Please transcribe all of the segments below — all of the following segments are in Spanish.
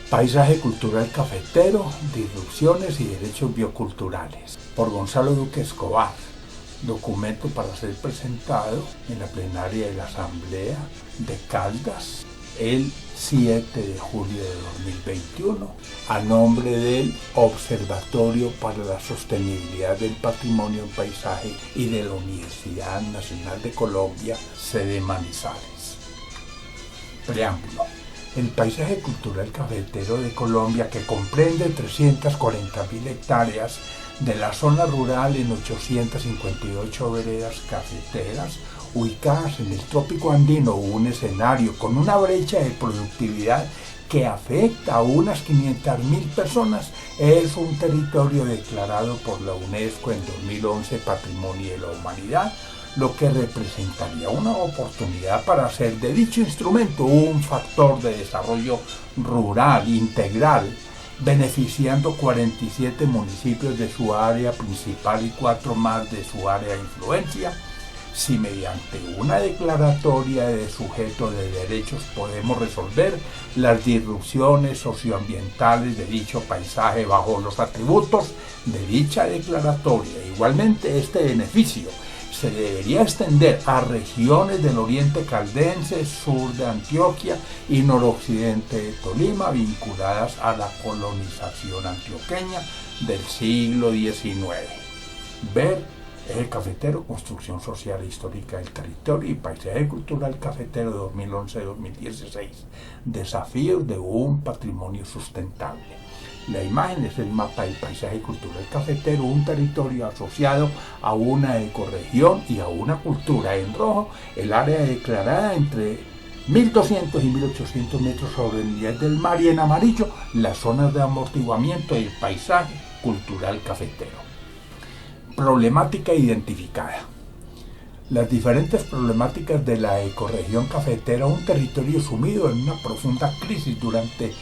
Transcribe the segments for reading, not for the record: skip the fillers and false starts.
Paisaje cultural cafetero, disrupciones y derechos bioculturales, por Gonzalo Duque Escobar, documento para ser presentado en la plenaria de la Asamblea de Caldas el 7 de julio de 2021, a nombre del Observatorio para la Sostenibilidad del Patrimonio en Paisaje y de la Universidad Nacional de Colombia, sede Manizales. Preámbulo. El paisaje cultural cafetero de Colombia, que comprende 340.000 hectáreas de la zona rural en 858 veredas cafeteras, ubicadas en el trópico andino, un escenario con una brecha de productividad que afecta a unas 500.000 personas, es un territorio declarado por la UNESCO en 2011 Patrimonio de la Humanidad, lo que representaría una oportunidad para hacer de dicho instrumento un factor de desarrollo rural integral, beneficiando 47 municipios de su área principal y 4 más de su área de influencia. Si mediante una declaratoria de sujeto de derechos podemos resolver las disrupciones socioambientales de dicho paisaje bajo los atributos de dicha declaratoria. Igualmente, este beneficio se debería extender a regiones del oriente caldense, sur de Antioquia y noroccidente de Tolima, vinculadas a la colonización antioqueña del siglo XIX. Ver Eje Cafetero, Construcción Social e Histórica del Territorio y Paisaje Cultural Cafetero 2011-2016. Desafíos de un patrimonio sustentable. La imagen es el mapa del paisaje cultural cafetero, un territorio asociado a una ecorregión y a una cultura. En rojo, el área declarada entre 1.200 y 1.800 metros sobre el nivel del mar, y en amarillo, las zonas de amortiguamiento del paisaje cultural cafetero. Problemática identificada. Las diferentes problemáticas de la ecorregión cafetera, un territorio sumido en una profunda crisis durante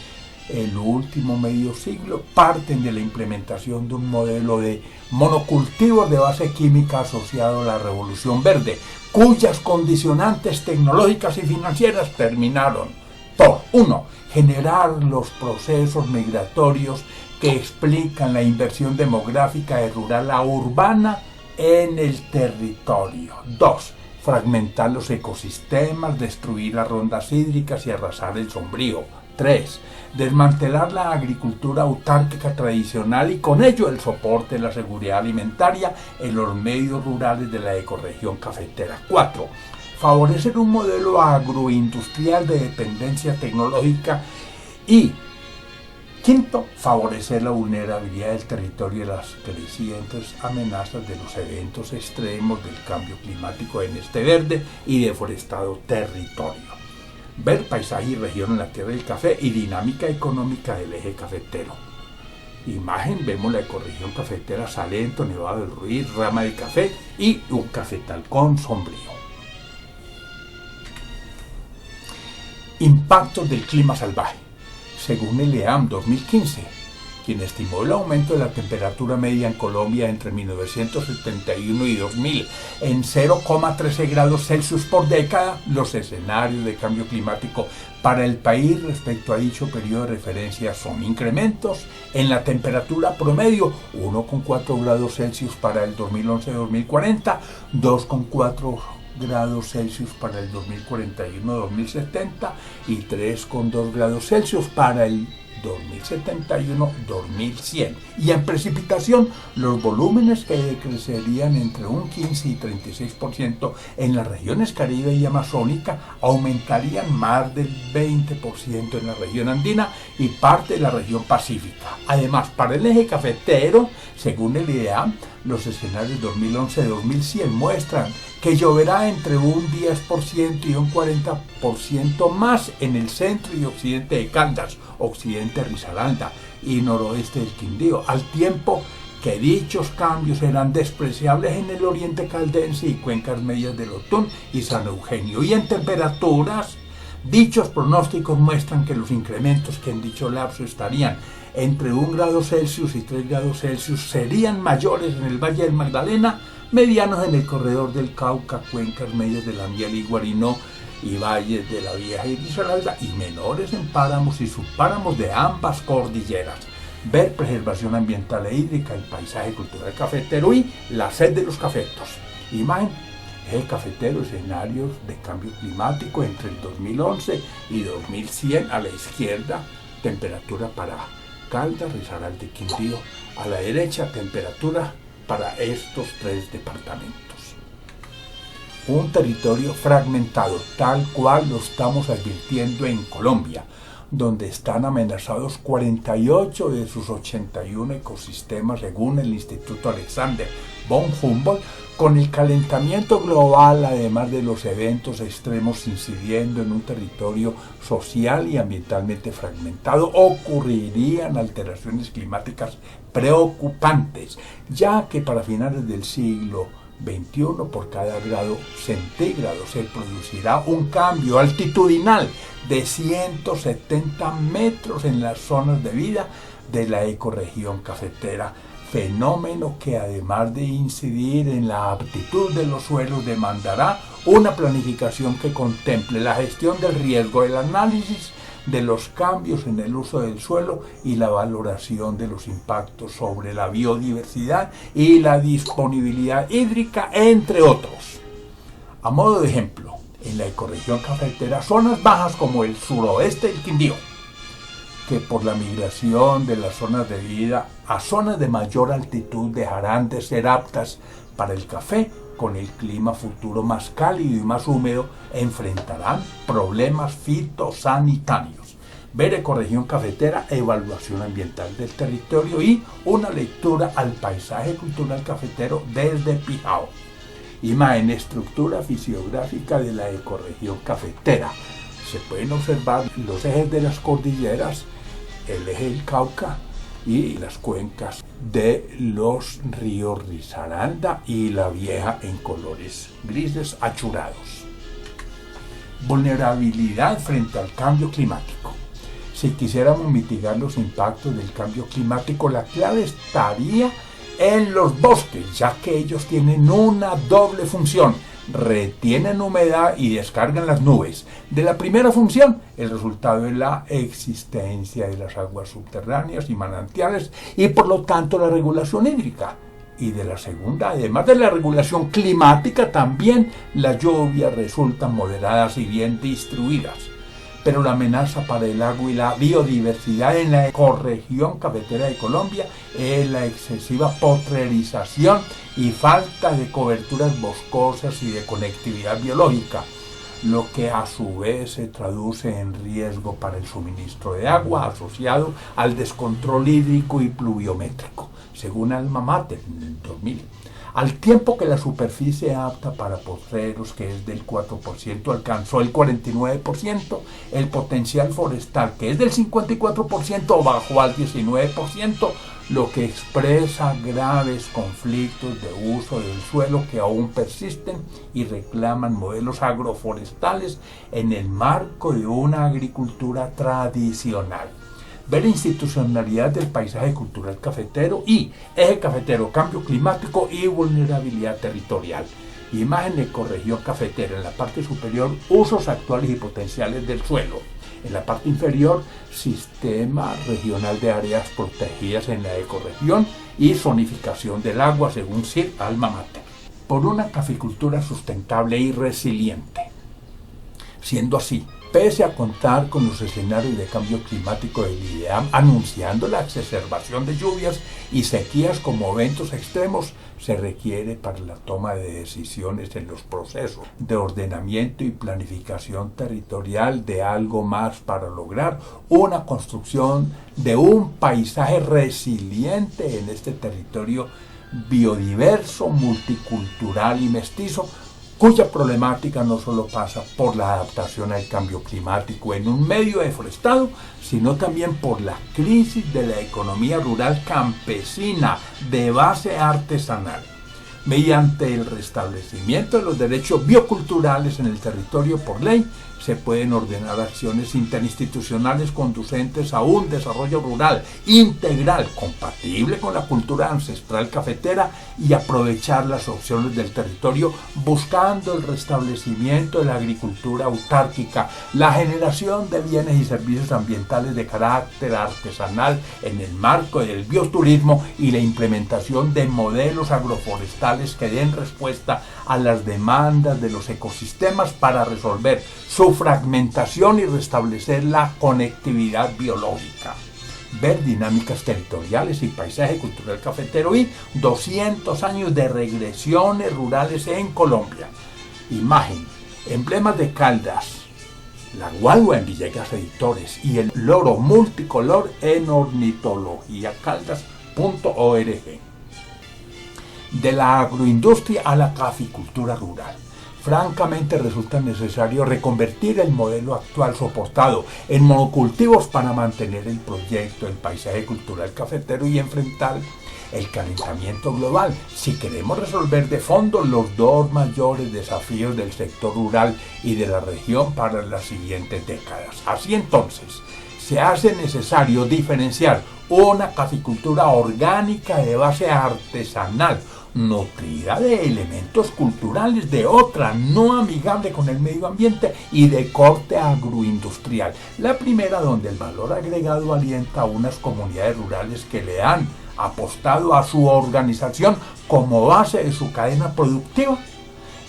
el último medio siglo, parten de la implementación de un modelo de monocultivos de base química asociado a la Revolución Verde, cuyas condicionantes tecnológicas y financieras terminaron por 1. Generar los procesos migratorios que explican la inversión demográfica de rural a urbana en el territorio. 2. Fragmentar los ecosistemas, destruir las rondas hídricas y arrasar el sombrío. 3. Desmantelar la agricultura autárquica tradicional y con ello el soporte de la seguridad alimentaria en los medios rurales de la ecorregión cafetera. 4. Favorecer un modelo agroindustrial de dependencia tecnológica y 5. Favorecer la vulnerabilidad del territorio y las crecientes amenazas de los eventos extremos del cambio climático en este verde y deforestado territorio. Ver paisaje y región en la tierra del café y dinámica económica del eje cafetero. Imagen, vemos la ecorregión cafetera Salento, Nevado del Ruiz, Rama del Café y un cafetalcón sombrío. Impactos del clima salvaje. Según el EAM 2015, quien estimó el aumento de la temperatura media en Colombia entre 1971 y 2000 en 0,13 grados Celsius por década, los escenarios de cambio climático para el país respecto a dicho periodo de referencia son incrementos en la temperatura promedio 1,4 grados Celsius para el 2011-2040, 2,4 grados Celsius para el 2041-2070 y 3,2 grados Celsius para el 2071-2100. Y en precipitación, los volúmenes que decrecerían entre un 15 y 36% en las regiones Caribe y Amazónica aumentarían más del 20% en la región andina y parte de la región pacífica. Además, para el eje cafetero, según el IDEAM, los escenarios 2011-2100 muestran que lloverá entre un 10% y un 40% más en el centro y occidente de Caldas, occidente de Risaralda y noroeste del Quindío, al tiempo que dichos cambios serán despreciables en el oriente caldense y cuencas medias del Otón y San Eugenio. Y en temperaturas, dichos pronósticos muestran que los incrementos que en dicho lapso estarían entre 1 grado Celsius y 3 grados Celsius serían mayores en el Valle del Magdalena, medianos en el corredor del Cauca, cuencas medias del Amiel y Guarinó, y valles de la Vieja y Risaralda y menores en páramos y subpáramos de ambas cordilleras. Ver preservación ambiental e hídrica, el paisaje cultural cafetero y la sed de los cafetos. Imagen: Eje cafetero, escenarios de cambio climático entre el 2011 y 2100 a la izquierda, temperatura para Caldas, Risaralda y Quindío. A la derecha, temperatura para estos tres departamentos. Un territorio fragmentado, tal cual lo estamos advirtiendo en Colombia, donde están amenazados 48 de sus 81 ecosistemas según el Instituto Alexander von Humboldt, con el calentamiento global, además de los eventos extremos incidiendo en un territorio social y ambientalmente fragmentado, ocurrirían alteraciones climáticas preocupantes, ya que para finales del siglo XXI por cada grado centígrado se producirá un cambio altitudinal de 170 metros en las zonas de vida de la ecorregión cafetera, fenómeno que además de incidir en la aptitud de los suelos demandará una planificación que contemple la gestión del riesgo, el análisis de los cambios en el uso del suelo y la valoración de los impactos sobre la biodiversidad y la disponibilidad hídrica, entre otros. A modo de ejemplo, en la ecorregión cafetera, zonas bajas como el suroeste del Quindío, que por la migración de las zonas de vida a zonas de mayor altitud dejarán de ser aptas para el café, con el clima futuro más cálido y más húmedo, enfrentarán problemas fitosanitarios. Ver ecorregión cafetera, evaluación ambiental del territorio y una lectura al paisaje cultural cafetero desde Pijao. Imagen: estructura fisiográfica de la ecorregión cafetera. Se pueden observar los ejes de las cordilleras, el eje del Cauca y las cuencas de los ríos Risaralda y la Vieja en colores grises achurados. Vulnerabilidad frente al cambio climático. Si quisiéramos mitigar los impactos del cambio climático, la clave estaría en los bosques, ya que ellos tienen una doble función: retienen humedad y descargan las nubes. De la primera función, el resultado es la existencia de las aguas subterráneas y manantiales y por lo tanto la regulación hídrica. Y de la segunda, además de la regulación climática, también las lluvias resultan moderadas y bien distribuidas. Pero la amenaza para el agua y la biodiversidad en la ecorregión cafetera de Colombia es la excesiva potrerización y falta de coberturas boscosas y de conectividad biológica, lo que a su vez se traduce en riesgo para el suministro de agua asociado al descontrol hídrico y pluviométrico, según Alma Mater en el 2000. Al tiempo que la superficie apta para potreros, que es del 4%, alcanzó el 49%, el potencial forestal, que es del 54%, bajó al 19%, lo que expresa graves conflictos de uso del suelo que aún persisten y reclaman modelos agroforestales en el marco de una agricultura tradicional. Ver institucionalidad del paisaje cultural cafetero y eje cafetero, cambio climático y vulnerabilidad territorial. Imagen de ecorregión cafetera: en la parte superior, usos actuales y potenciales del suelo. En la parte inferior, sistema regional de áreas protegidas en la ecorregión y zonificación del agua según Sir Alma Mater. Por una caficultura sustentable y resiliente. Siendo así, pese a contar con los escenarios de cambio climático del IDEAM anunciando la exacerbación de lluvias y sequías como eventos extremos, se requiere para la toma de decisiones en los procesos de ordenamiento y planificación territorial de algo más para lograr una construcción de un paisaje resiliente en este territorio biodiverso, multicultural y mestizo, cuya problemática no solo pasa por la adaptación al cambio climático en un medio deforestado, sino también por la crisis de la economía rural campesina de base artesanal. Mediante el restablecimiento de los derechos bioculturales en el territorio por ley, se pueden ordenar acciones interinstitucionales conducentes a un desarrollo rural integral, compatible con la cultura ancestral cafetera y aprovechar las opciones del territorio, buscando el restablecimiento de la agricultura autárquica, la generación de bienes y servicios ambientales de carácter artesanal en el marco del bioturismo y la implementación de modelos agroforestales que den respuesta a las demandas de los ecosistemas para resolver su fragmentación y restablecer la conectividad biológica. Ver dinámicas territoriales y paisaje cultural cafetero y 200 años de regresiones rurales en Colombia. Imagen, emblemas de Caldas, la guagua en Villegas Editores y el loro multicolor en ornitologiacaldas.org. De la agroindustria a la caficultura rural. Francamente resulta necesario reconvertir el modelo actual soportado en monocultivos para mantener el proyecto del paisaje cultural cafetero y enfrentar el calentamiento global si queremos resolver de fondo los dos mayores desafíos del sector rural y de la región para las siguientes décadas. Así entonces, se hace necesario diferenciar una caficultura orgánica de base artesanal, nutrida de elementos culturales, de otra no amigable con el medio ambiente y de corte agroindustrial. La primera, donde el valor agregado alienta a unas comunidades rurales que le han apostado a su organización como base de su cadena productiva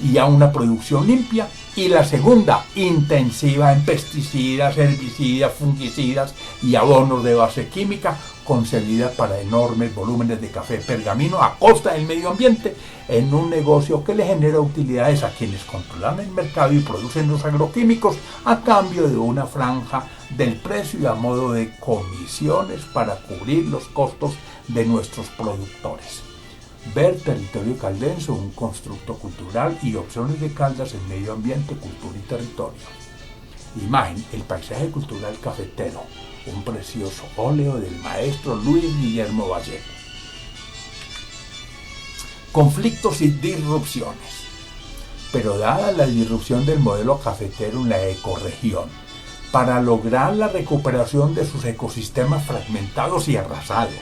y a una producción limpia, y la segunda, intensiva en pesticidas, herbicidas, fungicidas y abonos de base química, concebida para enormes volúmenes de café pergamino a costa del medio ambiente, en un negocio que le genera utilidades a quienes controlan el mercado y producen los agroquímicos a cambio de una franja del precio y a modo de comisiones para cubrir los costos de nuestros productores. Ver Territorio Caldense, un constructo cultural y opciones de Caldas en medio ambiente, cultura y territorio. Imagen, el paisaje cultural cafetero, un precioso óleo del maestro Luis Guillermo Vallejo. Conflictos y disrupciones. Pero dada la disrupción del modelo cafetero en la ecorregión, para lograr la recuperación de sus ecosistemas fragmentados y arrasados,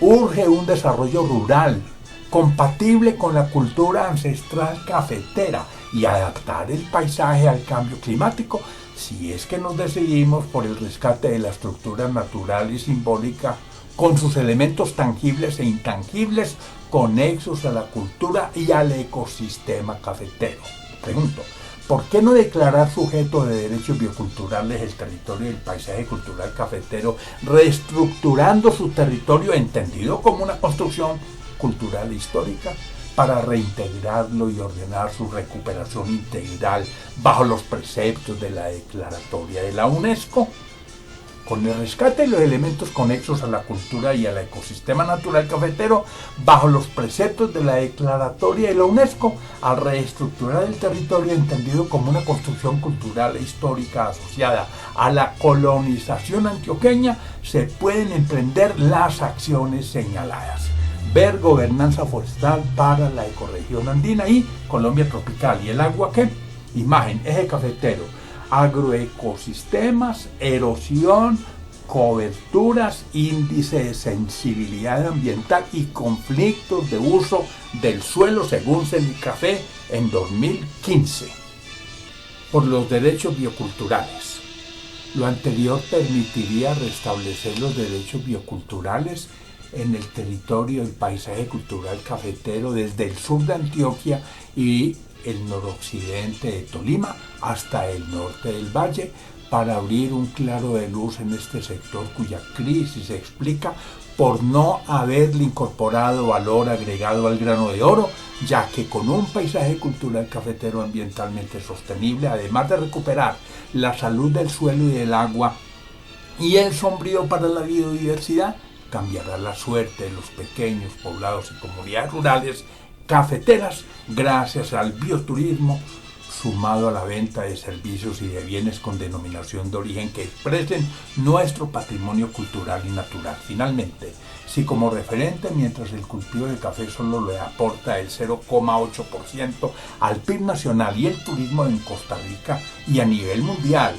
urge un desarrollo rural compatible con la cultura ancestral cafetera y adaptar el paisaje al cambio climático, si es que nos decidimos por el rescate de la estructura natural y simbólica con sus elementos tangibles e intangibles conexos a la cultura y al ecosistema cafetero. Pregunto, ¿por qué no declarar sujeto de derechos bioculturales el territorio del paisaje cultural cafetero, reestructurando su territorio entendido como una construcción cultural e histórica, para reintegrarlo y ordenar su recuperación integral bajo los preceptos de la declaratoria de la UNESCO? Con el rescate de los elementos conexos a la cultura y al ecosistema natural cafetero, bajo los preceptos de la declaratoria de la UNESCO, al reestructurar el territorio entendido como una construcción cultural e histórica asociada a la colonización antioqueña, se pueden emprender las acciones señaladas. Ver Gobernanza Forestal para la Ecorregión Andina y Colombia Tropical. ¿Y el agua qué? Imagen, eje cafetero, agroecosistemas, erosión, coberturas, índice de sensibilidad ambiental y conflictos de uso del suelo según Cenicafé en 2015. Por los derechos bioculturales. Lo anterior permitiría restablecer los derechos bioculturales en el territorio del paisaje cultural cafetero desde el sur de Antioquia y el noroccidente de Tolima hasta el norte del valle, para abrir un claro de luz en este sector cuya crisis se explica por no haberle incorporado valor agregado al grano de oro, ya que con un paisaje cultural cafetero ambientalmente sostenible, además de recuperar la salud del suelo y del agua y el sombrío para la biodiversidad, cambiará la suerte de los pequeños poblados y comunidades rurales cafeteras gracias al bioturismo, sumado a la venta de servicios y de bienes con denominación de origen que expresen nuestro patrimonio cultural y natural. Finalmente, si como referente, mientras el cultivo de café solo le aporta el 0,8% al PIB nacional y el turismo en Costa Rica y a nivel mundial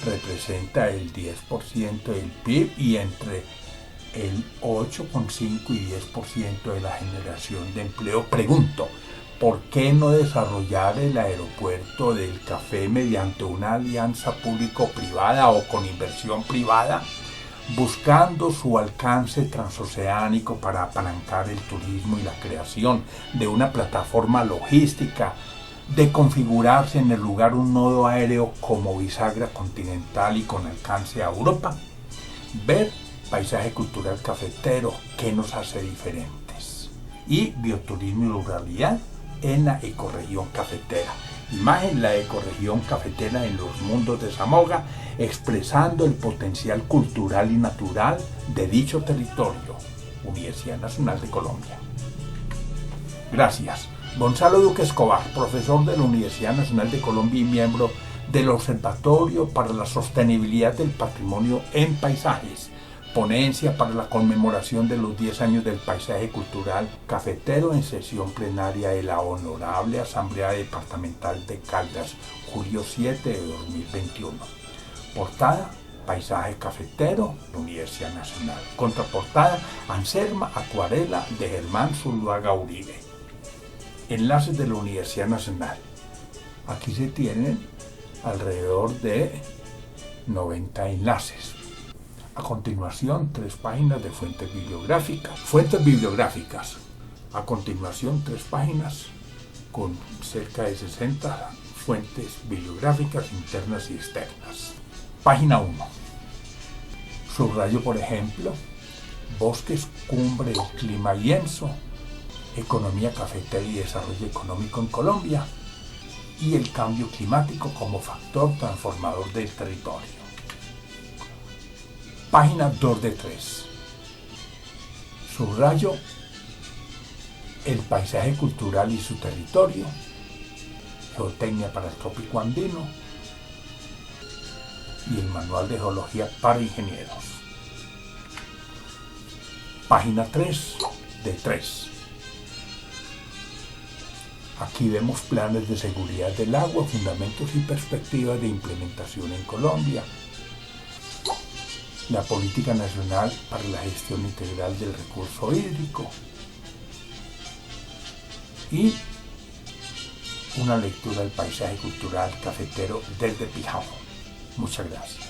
representa el 10% del PIB y entre el 8,5 y 10% de la generación de empleo, pregunto, ¿por qué no desarrollar el aeropuerto del café mediante una alianza público-privada o con inversión privada, buscando su alcance transoceánico para apalancar el turismo y la creación de una plataforma logística, de configurarse en el lugar un nodo aéreo como bisagra continental y con alcance a Europa? Ver paisaje cultural cafetero, ¿qué nos hace diferentes? Y bioturismo y ruralidad en la ecorregión cafetera. Imagen la ecorregión cafetera en los mundos de Zamoga, expresando el potencial cultural y natural de dicho territorio. Universidad Nacional de Colombia. Gracias. Gonzalo Duque Escobar, profesor de la Universidad Nacional de Colombia y miembro del Observatorio para la Sostenibilidad del Patrimonio en Paisajes. Ponencia para la conmemoración de los 10 años del paisaje cultural cafetero en sesión plenaria de la Honorable Asamblea Departamental de Caldas, julio 7 de 2021. Portada: Paisaje cafetero, Universidad Nacional. Contraportada: Anserma, acuarela de Germán Zuluaga Uribe. Enlaces de la Universidad Nacional. Aquí se tienen alrededor de 90 enlaces. A continuación, 3 páginas de fuentes bibliográficas. Fuentes bibliográficas. A continuación, 3 páginas con cerca de 60 fuentes bibliográficas internas y externas. Página 1. Subrayo, por ejemplo, bosques, cumbre, clima y lienzo, economía cafetera y desarrollo económico en Colombia, y el cambio climático como factor transformador del territorio. Página 2 de 3. Subrayo el paisaje cultural y su territorio, geotecnia para el trópico andino y el manual de geología para ingenieros. Página 3 de 3. Aquí vemos planes de seguridad del agua, fundamentos y perspectivas de implementación en Colombia. La política nacional para la gestión integral del recurso hídrico y una lectura del paisaje cultural cafetero desde Pijao. Muchas gracias.